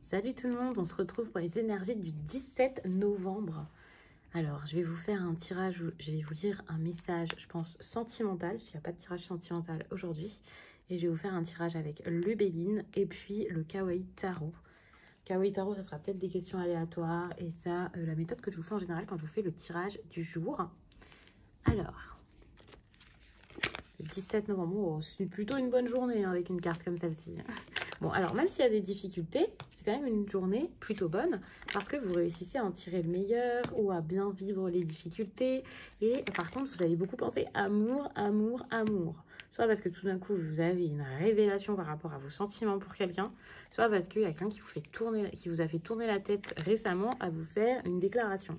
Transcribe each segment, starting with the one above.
Salut tout le monde, on se retrouve pour les énergies du 17 novembre. Alors, je vais vous faire un tirage, je vais vous lire un message, je pense, sentimental. Il n'y a pas de tirage sentimental aujourd'hui. Et je vais vous faire un tirage avec le Béline et puis le Kawaii Tarot. Kawaii Tarot, ça sera peut-être des questions aléatoires. Et ça, la méthode que je vous fais en général quand je vous fais le tirage du jour. Alors, le 17 novembre, oh, c'est plutôt une bonne journée hein, avec une carte comme celle-ci. Bon, alors même s'il y a des difficultés, c'est quand même une journée plutôt bonne parce que vous réussissez à en tirer le meilleur ou à bien vivre les difficultés. Et par contre, vous allez beaucoup penser amour, amour, amour. Soit parce que tout d'un coup, vous avez une révélation par rapport à vos sentiments pour quelqu'un, soit parce qu'il y a quelqu'un qui vous a fait tourner la tête récemment à vous faire une déclaration.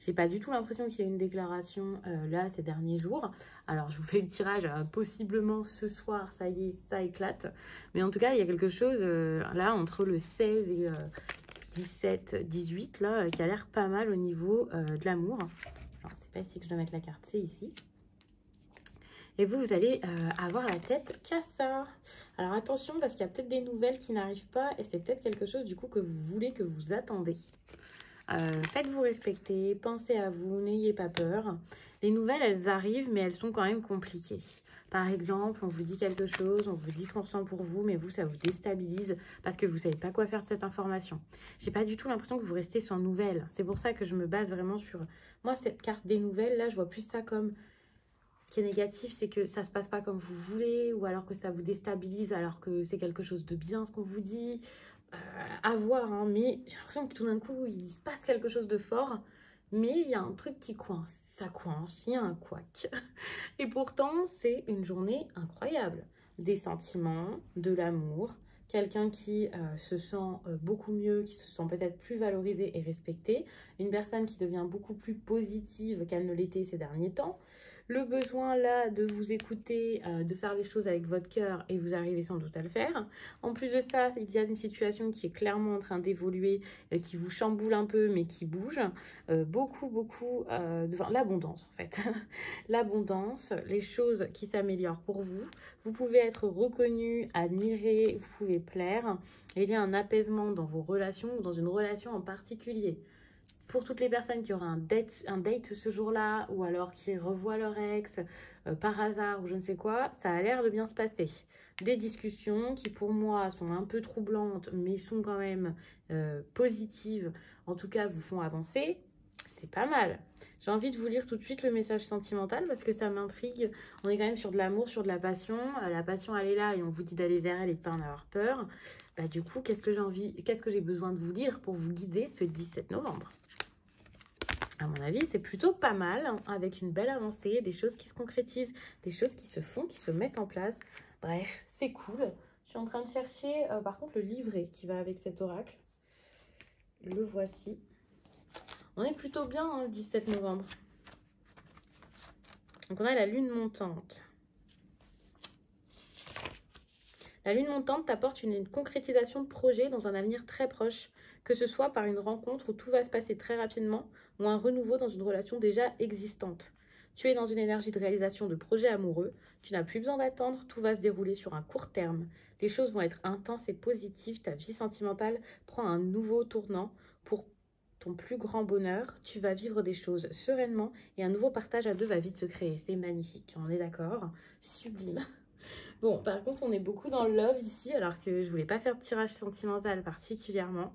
J'ai pas du tout l'impression qu'il y ait une déclaration là ces derniers jours. Alors, je vous fais le tirage possiblement ce soir, ça y est, ça éclate. Mais en tout cas, il y a quelque chose là entre le 16 et 17, 18 là, qui a l'air pas mal au niveau de l'amour. Alors, c'est pas ici que je dois mettre la carte, c'est ici. Et vous allez avoir la tête cassa. Alors attention, parce qu'il y a peut-être des nouvelles qui n'arrivent pas et c'est peut-être quelque chose du coup que vous voulez, que vous attendez. Faites-vous respecter, pensez à vous, n'ayez pas peur. Les nouvelles, elles arrivent, mais elles sont quand même compliquées. Par exemple, on vous dit quelque chose, on vous dit ce qu'on ressent pour vous, mais vous, ça vous déstabilise parce que vous ne savez pas quoi faire de cette information. J'ai pas du tout l'impression que vous restez sans nouvelles. C'est pour ça que je me base vraiment sur... Moi, cette carte des nouvelles, là, je vois plus ça comme... Ce qui est négatif, c'est que ça se passe pas comme vous voulez, ou alors que ça vous déstabilise, alors que c'est quelque chose de bien ce qu'on vous dit. À voir, hein, mais j'ai l'impression que tout d'un coup, il se passe quelque chose de fort, mais il y a un truc qui coince. Ça coince, il y a un couac. Et pourtant, c'est une journée incroyable. Des sentiments, de l'amour, quelqu'un qui se sent beaucoup mieux, qui se sent peut-être plus valorisé et respecté, une personne qui devient beaucoup plus positive qu'elle ne l'était ces derniers temps, le besoin là de vous écouter, de faire les choses avec votre cœur et vous arrivez sans doute à le faire. En plus de ça, il y a une situation qui est clairement en train d'évoluer, qui vous chamboule un peu mais qui bouge. Enfin, l'abondance en fait. L'abondance, les choses qui s'améliorent pour vous. Vous pouvez être reconnu, admiré, vous pouvez plaire. Et il y a un apaisement dans vos relations ou dans une relation en particulier. Pour toutes les personnes qui auraient un date ce jour-là ou alors qui revoient leur ex par hasard ou je ne sais quoi, ça a l'air de bien se passer. Des discussions qui pour moi sont un peu troublantes mais sont quand même positives, en tout cas vous font avancer, c'est pas mal. J'ai envie de vous lire tout de suite le message sentimental parce que ça m'intrigue. On est quand même sur de l'amour, sur de la passion. La passion, elle est là et on vous dit d'aller vers elle et de pas en avoir peur. Bah, du coup, qu'est-ce que j'ai besoin de vous lire pour vous guider ce 17 novembre? À mon avis, c'est plutôt pas mal, hein, avec une belle avancée, des choses qui se concrétisent, des choses qui se font, qui se mettent en place. Bref, c'est cool. Je suis en train de chercher, par contre, le livret qui va avec cet oracle. Le voici. On est plutôt bien hein, le 17 novembre. Donc, on a la lune montante. La lune montante t'apporte une concrétisation de projet dans un avenir très proche, que ce soit par une rencontre où tout va se passer très rapidement ou un renouveau dans une relation déjà existante. Tu es dans une énergie de réalisation de projets amoureux, tu n'as plus besoin d'attendre, tout va se dérouler sur un court terme. Les choses vont être intenses et positives, ta vie sentimentale prend un nouveau tournant pour ton plus grand bonheur. Tu vas vivre des choses sereinement et un nouveau partage à deux va vite se créer. C'est magnifique, on est d'accord? Sublime. Bon, par contre, on est beaucoup dans le love ici, alors que je voulais pas faire de tirage sentimental particulièrement.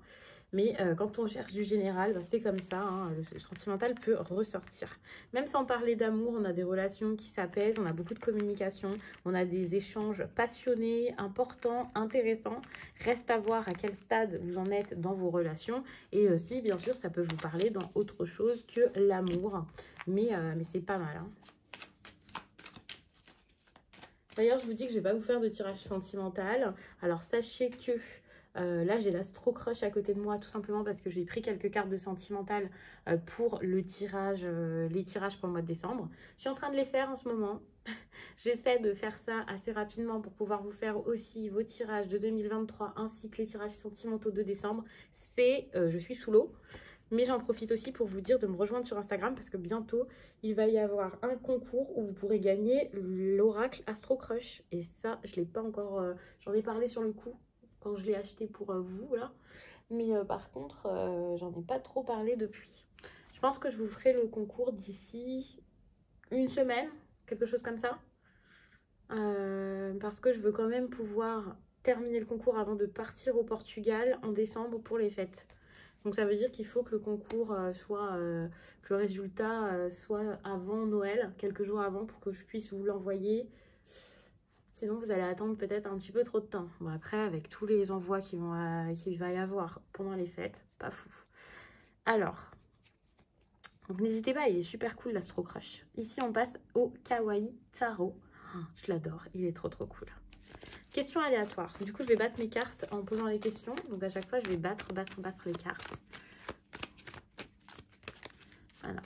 Mais quand on cherche du général, bah, c'est comme ça, hein, le sentimental peut ressortir. Même sans parler d'amour, on a des relations qui s'apaisent, on a beaucoup de communication, on a des échanges passionnés, importants, intéressants. Reste à voir à quel stade vous en êtes dans vos relations. Et si, bien sûr, ça peut vous parler dans autre chose que l'amour. Mais c'est pas mal, hein. D'ailleurs, je vous dis que je ne vais pas vous faire de tirage sentimental. Alors, sachez que là, j'ai l'Astro Crush à côté de moi, tout simplement parce que j'ai pris quelques cartes de sentimental pour le tirage, les tirages pour le mois de décembre. Je suis en train de les faire en ce moment. J'essaie de faire ça assez rapidement pour pouvoir vous faire aussi vos tirages de 2023 ainsi que les tirages sentimentaux de décembre. Je suis sous l'eau. Mais j'en profite aussi pour vous dire de me rejoindre sur Instagram parce que bientôt, il va y avoir un concours où vous pourrez gagner l'oracle Astro Crush. Et ça, je ne l'ai pas encore... j'en ai parlé sur le coup quand je l'ai acheté pour vous, là. Mais par contre, j'en ai pas trop parlé depuis. Je pense que je vous ferai le concours d'ici une semaine, quelque chose comme ça. Parce que je veux quand même pouvoir terminer le concours avant de partir au Portugal en décembre pour les fêtes. Donc ça veut dire qu'il faut que le concours que le résultat soit avant Noël, quelques jours avant, pour que je puisse vous l'envoyer. Sinon, vous allez attendre peut-être un petit peu trop de temps. Bon, après, avec tous les envois qu'il va y avoir pendant les fêtes, pas fou. Alors, donc n'hésitez pas, il est super cool l'Astro Crush. Ici, on passe au Kawaii Tarot. Oh, je l'adore, il est trop cool. Question aléatoire. Du coup, je vais battre mes cartes en posant les questions. Donc, à chaque fois, je vais battre les cartes. Alors.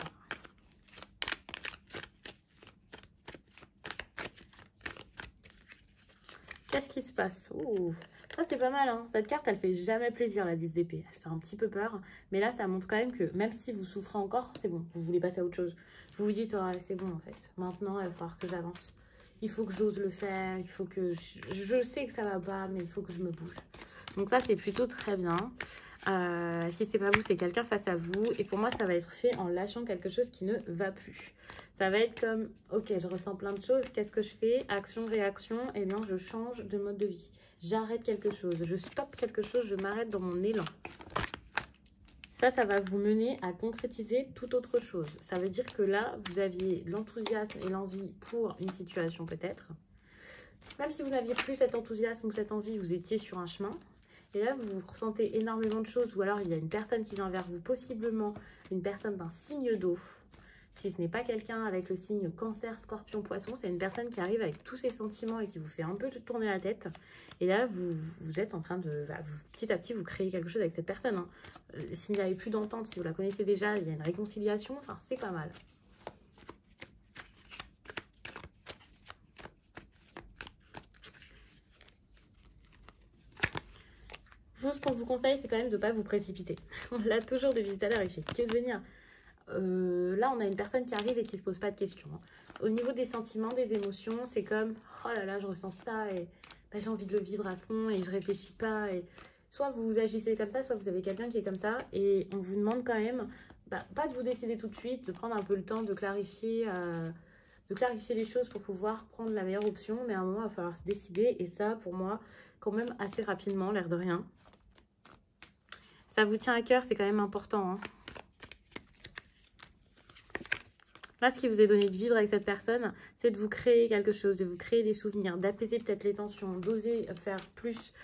Qu'est-ce qui se passe? Ouh, ça, c'est pas mal, hein. Cette carte, elle fait jamais plaisir, la 10 d'épée. Elle fait un petit peu peur. Mais là, ça montre quand même que même si vous souffrez encore, c'est bon. Vous voulez passer à autre chose. Vous vous dites, oh, c'est bon, en fait. Maintenant, il va falloir que j'avance. Il faut que j'ose le faire. Il faut que... Je sais que ça va pas, mais il faut que je me bouge. Donc ça, c'est plutôt très bien. Si c'est pas vous, c'est quelqu'un face à vous. Et pour moi, ça va être fait en lâchant quelque chose qui ne va plus. Ça va être comme, ok, je ressens plein de choses. Qu'est-ce que je fais? Action, réaction. Eh bien, je change de mode de vie. J'arrête quelque chose. Je stoppe quelque chose. Je m'arrête dans mon élan. Ça va vous mener à concrétiser toute autre chose. Ça veut dire que là, vous aviez l'enthousiasme et l'envie pour une situation peut-être. Même si vous n'aviez plus cet enthousiasme ou cette envie, vous étiez sur un chemin. Et là, vous ressentez énormément de choses. Ou alors, il y a une personne qui vient vers vous, possiblement une personne d'un signe d'eau. Si ce n'est pas quelqu'un avec le signe cancer, scorpion, poisson, c'est une personne qui arrive avec tous ses sentiments et qui vous fait un peu tourner la tête. Et là, vous êtes en train de... petit à petit, vous créez quelque chose avec cette personne. Hein. S'il n'y avait plus d'entente, si vous la connaissez déjà, il y a une réconciliation. Enfin, c'est pas mal. Ce qu'on vous conseille, c'est quand même de ne pas vous précipiter. On l'a toujours depuis tout à l'heure, il fait que venir. Là, on a une personne qui arrive et qui ne se pose pas de questions. Hein. Au niveau des sentiments, des émotions, c'est comme « Oh là là, je ressens ça et bah, j'ai envie de le vivre à fond et je réfléchis pas. » Et soit vous agissez comme ça, soit vous avez quelqu'un qui est comme ça. Et on vous demande quand même, pas de vous décider tout de suite, de prendre un peu le temps de clarifier les choses pour pouvoir prendre la meilleure option. Mais à un moment, il va falloir se décider. Et ça, pour moi, quand même assez rapidement, l'air de rien. Ça vous tient à cœur, c'est quand même important. Hein. Là, ce qui vous est donné de vivre avec cette personne, c'est de vous créer quelque chose, de vous créer des souvenirs, d'apaiser peut-être les tensions, d'oser faire plus.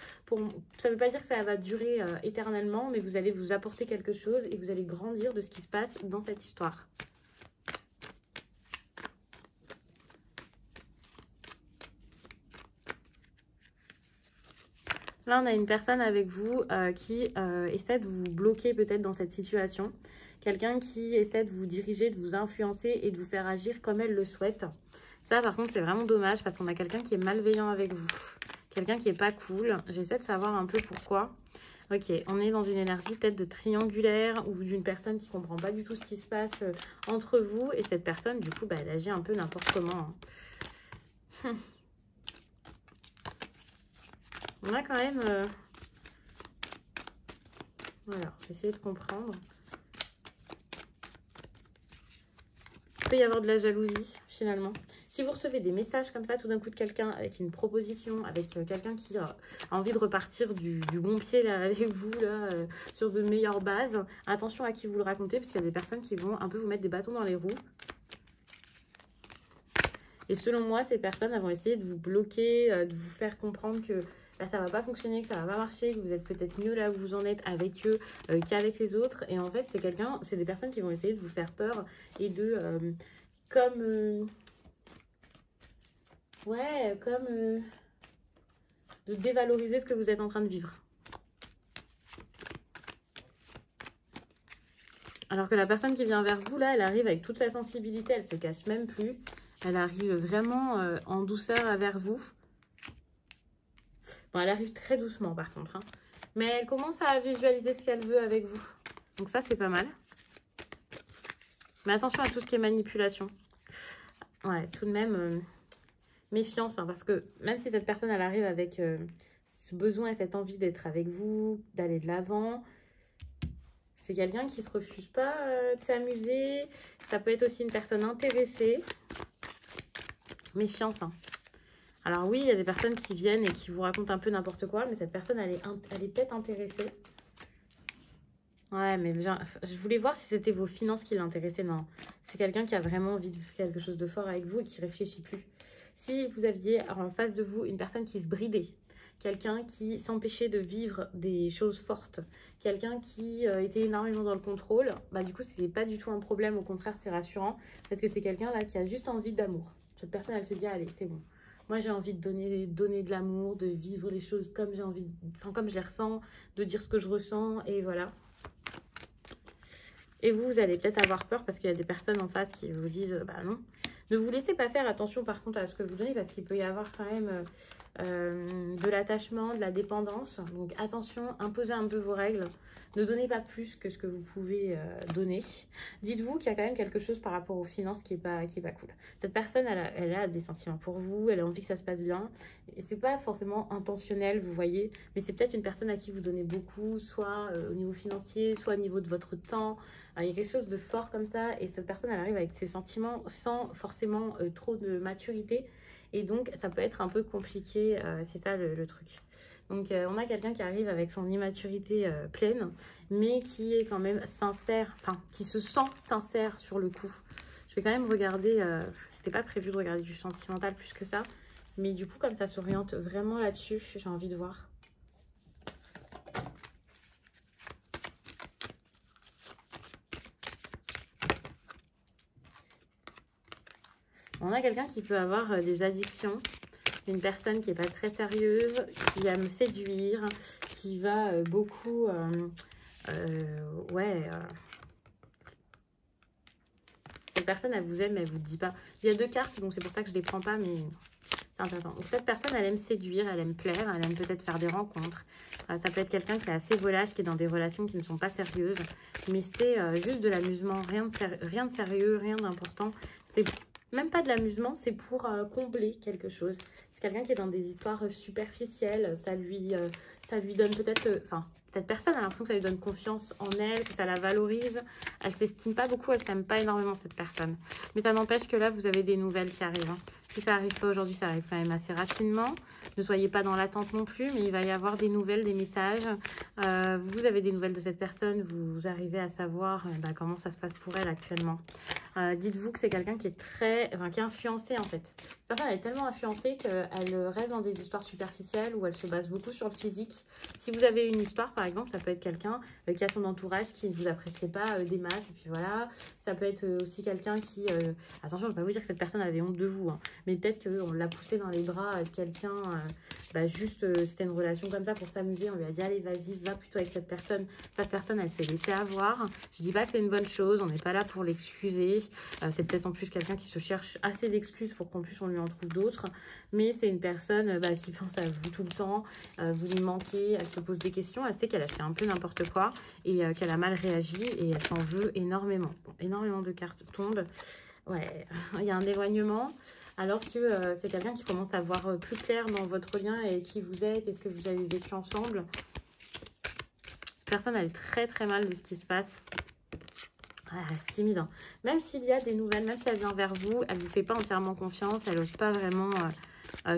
Ça ne veut pas dire que ça va durer éternellement, mais vous allez vous apporter quelque chose et vous allez grandir de ce qui se passe dans cette histoire. Là, on a une personne avec vous qui essaie de vous bloquer peut-être dans cette situation. Quelqu'un qui essaie de vous diriger, de vous influencer et de vous faire agir comme elle le souhaite. Ça, par contre, c'est vraiment dommage parce qu'on a quelqu'un qui est malveillant avec vous. Quelqu'un qui est pas cool. J'essaie de savoir un peu pourquoi. Ok, on est dans une énergie peut-être de triangulaire ou d'une personne qui comprend pas du tout ce qui se passe entre vous. Et cette personne, du coup, elle agit un peu n'importe comment. Hein. On a quand même... Voilà, j'essaie de comprendre. Il peut y avoir de la jalousie, finalement. Si vous recevez des messages comme ça, tout d'un coup de quelqu'un avec une proposition, avec quelqu'un qui a envie de repartir du bon pied là, avec vous, là, sur de meilleures bases, attention à qui vous le racontez, parce qu'il y a des personnes qui vont un peu vous mettre des bâtons dans les roues. Et selon moi, ces personnes elles vont essayer de vous bloquer, de vous faire comprendre que là, ça va pas fonctionner, que ça va pas marcher, que vous êtes peut-être mieux là où vous en êtes avec eux qu'avec les autres. Et en fait, c'est des personnes qui vont essayer de vous faire peur et de, de dévaloriser ce que vous êtes en train de vivre. Alors que la personne qui vient vers vous, là, elle arrive avec toute sa sensibilité, elle se cache même plus. Elle arrive vraiment en douceur vers vous. Bon, elle arrive très doucement par contre. Hein. Mais elle commence à visualiser ce qu'elle veut avec vous. Donc ça, c'est pas mal. Mais attention à tout ce qui est manipulation. Ouais, tout de même, méfiance. Hein, parce que même si cette personne, elle arrive avec ce besoin et cette envie d'être avec vous, d'aller de l'avant. C'est quelqu'un qui ne se refuse pas de s'amuser. Ça peut être aussi une personne intéressée. Méfiance, hein. Alors oui, il y a des personnes qui viennent et qui vous racontent un peu n'importe quoi, mais cette personne, elle est peut-être intéressée. Ouais, mais déjà, je voulais voir si c'était vos finances qui l'intéressaient. Non, c'est quelqu'un qui a vraiment envie de faire quelque chose de fort avec vous et qui réfléchit plus. Si vous aviez en face de vous une personne qui se bridait, quelqu'un qui s'empêchait de vivre des choses fortes, quelqu'un qui était énormément dans le contrôle, bah du coup, c'est pas du tout un problème. Au contraire, c'est rassurant parce que c'est quelqu'un là qui a juste envie d'amour. Cette personne, elle se dit, allez, c'est bon. Moi, j'ai envie de donner de l'amour, de vivre les choses comme j'ai envie, enfin, comme je les ressens, de dire ce que je ressens, et voilà. Et vous allez peut-être avoir peur parce qu'il y a des personnes en face qui vous disent, bah non. Ne vous laissez pas faire, attention par contre à ce que vous donnez parce qu'il peut y avoir quand même de l'attachement, de la dépendance. Donc attention, imposez un peu vos règles. Ne donnez pas plus que ce que vous pouvez donner. Dites-vous qu'il y a quand même quelque chose par rapport aux finances qui est pas cool. Cette personne, elle a des sentiments pour vous, elle a envie que ça se passe bien. Et c'est pas forcément intentionnel, vous voyez, mais c'est peut-être une personne à qui vous donnez beaucoup, soit au niveau financier, soit au niveau de votre temps. Il y a quelque chose de fort comme ça et cette personne, elle arrive avec ses sentiments sans forcément trop de maturité. Et donc, ça peut être un peu compliqué, c'est ça le truc. Donc, on a quelqu'un qui arrive avec son immaturité pleine, mais qui est quand même sincère, enfin, qui se sent sincère sur le coup. Je vais quand même regarder, c'était pas prévu de regarder du sentimental plus que ça, mais du coup, comme ça s'oriente vraiment là-dessus, j'ai envie de voir. On a quelqu'un qui peut avoir des addictions. Une personne qui n'est pas très sérieuse, qui aime séduire, qui va beaucoup... Cette personne, elle vous aime, elle ne vous dit pas. Il y a deux cartes, donc c'est pour ça que je ne les prends pas, mais c'est intéressant. Donc cette personne, elle aime séduire, elle aime plaire, elle aime peut-être faire des rencontres. Ça peut être quelqu'un qui est assez volage, qui est dans des relations qui ne sont pas sérieuses. Mais c'est juste de l'amusement, rien de sérieux, rien d'important. C'est... Même pas de l'amusement, c'est pour combler quelque chose. C'est quelqu'un qui est dans des histoires superficielles. Ça lui donne peut-être... Enfin, cette personne a l'impression que ça lui donne confiance en elle, que ça la valorise. Elle s'estime pas beaucoup, elle s'aime pas énormément cette personne. Mais ça n'empêche que là, vous avez des nouvelles qui arrivent. Hein. Si ça n'arrive pas aujourd'hui, ça arrive quand même assez rapidement. Ne soyez pas dans l'attente non plus, mais il va y avoir des nouvelles, des messages. Vous avez des nouvelles de cette personne, vous arrivez à savoir comment ça se passe pour elle actuellement. Dites-vous que c'est quelqu'un qui est qui est influencé en fait. Cette personne elle est tellement influencée qu'elle reste dans des histoires superficielles où elle se base beaucoup sur le physique. Si vous avez une histoire par exemple, ça peut être quelqu'un qui a son entourage qui ne vous apprécie pas des masses et puis voilà. Ça peut être aussi quelqu'un qui... attention, je ne vais pas vous dire que cette personne avait honte de vous, hein, mais peut-être qu'on l'a poussé dans les bras de quelqu'un, c'était une relation comme ça pour s'amuser. On lui a dit allez vas-y, va plutôt avec cette personne. Cette personne elle s'est laissée avoir. Je dis pas que c'est une bonne chose, on n'est pas là pour l'excuser. C'est peut-être en plus quelqu'un qui se cherche assez d'excuses pour qu'en plus on lui en trouve d'autres. Mais c'est une personne qui pense à vous tout le temps. Vous lui manquez, elle se pose des questions. Elle sait qu'elle a fait un peu n'importe quoi et qu'elle a mal réagi et elle s'en veut énormément. Bon, énormément de cartes tombent. Ouais, il y a un éloignement. Alors que c'est quelqu'un qui commence à voir plus clair dans votre lien et qui vous êtes et ce que vous avez vécu ensemble. Cette personne, elle est très très mal de ce qui se passe. Elle reste timide. Hein. Même s'il y a des nouvelles, même si elle vient vers vous, elle ne vous fait pas entièrement confiance, elle n'ose pas vraiment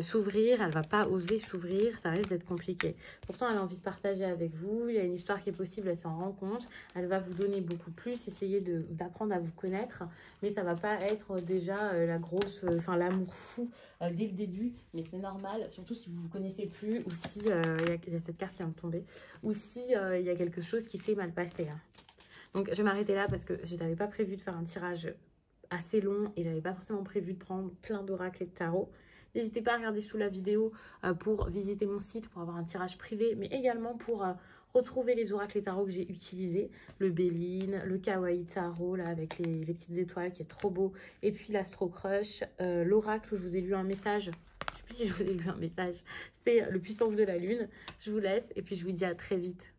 s'ouvrir, elle ne va pas oser s'ouvrir, ça risque d'être compliqué. Pourtant, elle a envie de partager avec vous, il y a une histoire qui est possible, elle s'en rend compte, elle va vous donner beaucoup plus, essayer d'apprendre à vous connaître, mais ça ne va pas être déjà la grosse, l'amour fou dès le début, mais c'est normal, surtout si vous ne vous connaissez plus, ou si il y a cette carte qui vient de tomber, ou si il y a quelque chose qui s'est mal passé. Hein. Donc, je vais m'arrêter là parce que je n'avais pas prévu de faire un tirage assez long et je n'avais pas forcément prévu de prendre plein d'oracles et de tarot. N'hésitez pas à regarder sous la vidéo pour visiter mon site, pour avoir un tirage privé, mais également pour retrouver les oracles et tarots que j'ai utilisés. Le Béline, le Kawaii Tarot, là, avec les petites étoiles qui est trop beau. Et puis l'Astro Crush, l'oracle où je vous ai lu un message. Je sais plus si je vous ai lu un message. C'est le Puissance de la Lune. Je vous laisse et puis je vous dis à très vite.